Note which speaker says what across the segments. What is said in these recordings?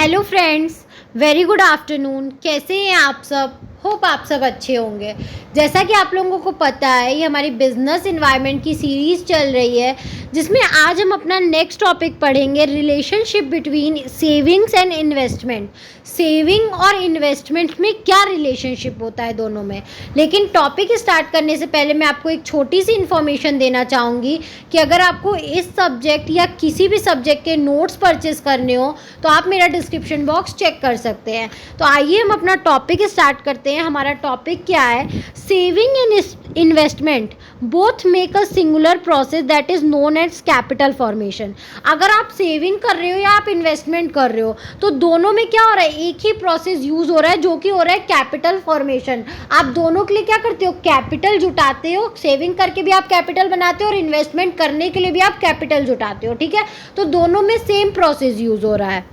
Speaker 1: Hello friends, very good afternoon. कैसे हैं आप सब? होप आप सब अच्छे होंगे। जैसा कि आप लोगों को पता है, ये हमारी बिजनेस इन्वायरमेंट की सीरीज़ चल रही है, जिसमें आज हम अपना नेक्स्ट टॉपिक पढ़ेंगे, relationship between savings and investment. Saving और इन्वेस्टमेंट में क्या रिलेशनशिप होता है दोनों में। लेकिन टॉपिक स्टार्ट करने से पहले मैं आपको एक छोटी सी इन्फॉर्मेशन देना चाहूँगी कि अगर आपको इस सब्जेक्ट या किसी भी सब्जेक्ट के नोट्स परचेस करने हो तो आप मेरा डिस्क्रिप्शन बॉक्स चेक कर सकते हैं। तो आइए हम अपना टॉपिक स्टार्ट करते हैं। हमारा टॉपिक क्या है? Saving and investment both make a singular process that is known as capital formation. अगर आप सेविंग कर रहे हो या आप इन्वेस्टमेंट कर रहे हो तो दोनों में क्या हो रहा है? एक ही प्रोसेस यूज हो रहा है, जो कि हो रहा है कैपिटल फॉर्मेशन। आप दोनों के लिए क्या करते हो? कैपिटल जुटाते हो। सेविंग करके भी आप कैपिटल बनाते हो और इन्वेस्टमेंट करने के लिए भी आप कैपिटल जुटाते हो। ठीक है, तो दोनों में सेम प्रोसेस यूज हो रहा है।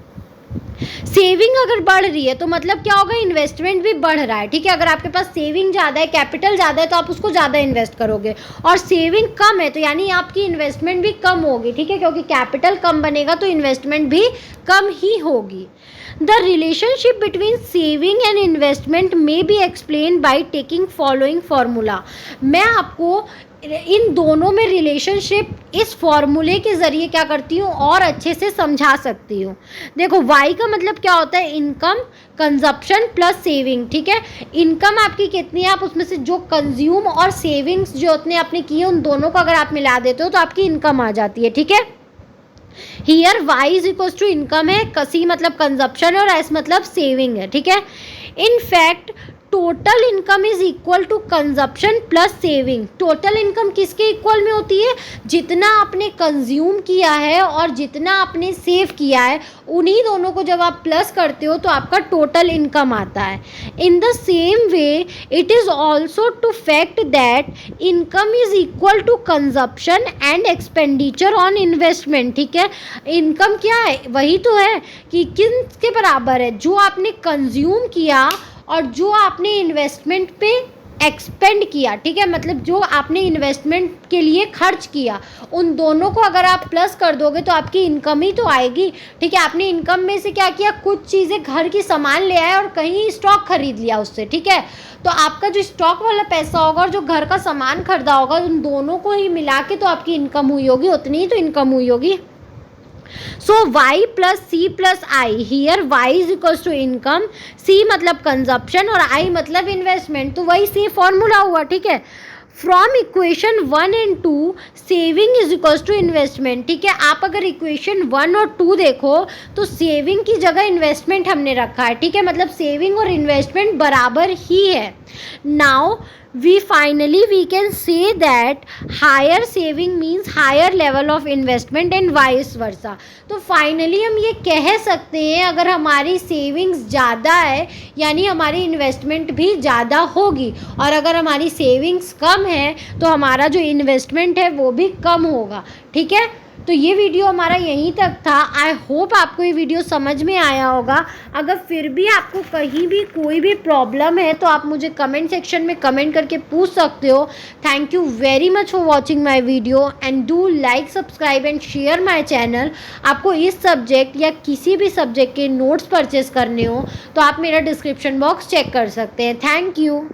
Speaker 1: सेविंग अगर बढ़ रही है तो मतलब क्या होगा? इन्वेस्टमेंट भी बढ़ रहा है। ठीक है, अगर आपके पास सेविंग ज़्यादा है, कैपिटल ज़्यादा है, तो आप उसको ज़्यादा इन्वेस्ट करोगे। और सेविंग कम है तो यानी आपकी इन्वेस्टमेंट भी कम होगी। ठीक है, क्योंकि कैपिटल कम बनेगा तो इन्वेस्टमेंट भी कम ही होगी। The relationship between saving and investment में be explain by taking following formula. मैं आपको इन दोनों में रिलेशनशिप इस फॉर्मूले के ज़रिए क्या करती हूँ और अच्छे से समझा सकती हूँ। देखो, वाई का मतलब क्या होता है? Income, consumption plus saving. ठीक है, इनकम आपकी कितनी है, आप उसमें से जो कंज्यूम और सेविंग्स जो उतने आपने किए उन दोनों को अगर आप मिला देते हो तो आपकी इनकम आ जाती है। ठीक है, here y is equal to income है, सी मतलब कंजप्शन है और एस मतलब सेविंग है। ठीक है, in fact total income is equal to consumption plus saving. Total income किसके इक्वल में होती है? जितना आपने कंज्यूम किया है और जितना आपने सेव किया है, उन्हीं दोनों को जब आप प्लस करते हो तो आपका टोटल इनकम आता है। In the same way it is also to fact that income is equal to consumption and expenditure on investment. ठीक है, इनकम क्या है? वही तो है कि किन के बराबर है? जो आपने कंज्यूम किया और जो आपने इन्वेस्टमेंट पे एक्सपेंड किया। ठीक है, मतलब जो आपने इन्वेस्टमेंट के लिए खर्च किया, उन दोनों को अगर आप प्लस कर दोगे तो आपकी इनकम ही तो आएगी। ठीक है, आपने इनकम में से क्या किया? कुछ चीज़ें घर की सामान ले आए और कहीं स्टॉक खरीद लिया उससे। ठीक है, तो आपका जो स्टॉक वाला पैसा होगा और जो घर का सामान खरीदा होगा, उन दोनों को ही मिला के तो आपकी इनकम हुई होगी, उतनी ही तो इनकम हुई होगी। So y plus c plus i, here y is equal to income, c मतलब कंजप्शन और i मतलब इन्वेस्टमेंट। तो वही सेम फॉर्मूला हुआ। ठीक है, from equation 1 and 2 saving is equal to investment. ठीक है, आप अगर इक्वेशन 1 और 2 देखो तो सेविंग की जगह इन्वेस्टमेंट हमने रखा है। ठीक है, मतलब सेविंग और इन्वेस्टमेंट बराबर ही है। Now we can say that higher saving means higher level of investment and vice versa। तो फाइनली हम ये कह सकते हैं, अगर हमारी सेविंग्स ज़्यादा है यानी हमारी इन्वेस्टमेंट भी ज़्यादा होगी, और अगर हमारी सेविंग्स कम है तो हमारा जो इन्वेस्टमेंट है वो भी कम होगा। ठीक है, तो ये वीडियो हमारा यहीं तक था। आई होप आपको ये वीडियो समझ में आया होगा। अगर फिर भी आपको कहीं भी कोई भी प्रॉब्लम है तो आप मुझे कमेंट सेक्शन में कमेंट करके पूछ सकते हो। Thank you very much for watching my video and do like, subscribe and share my channel. आपको इस सब्जेक्ट या किसी भी सब्जेक्ट के नोट्स परचेस करने हो तो आप मेरा डिस्क्रिप्शन बॉक्स चेक कर सकते हैं। Thank you.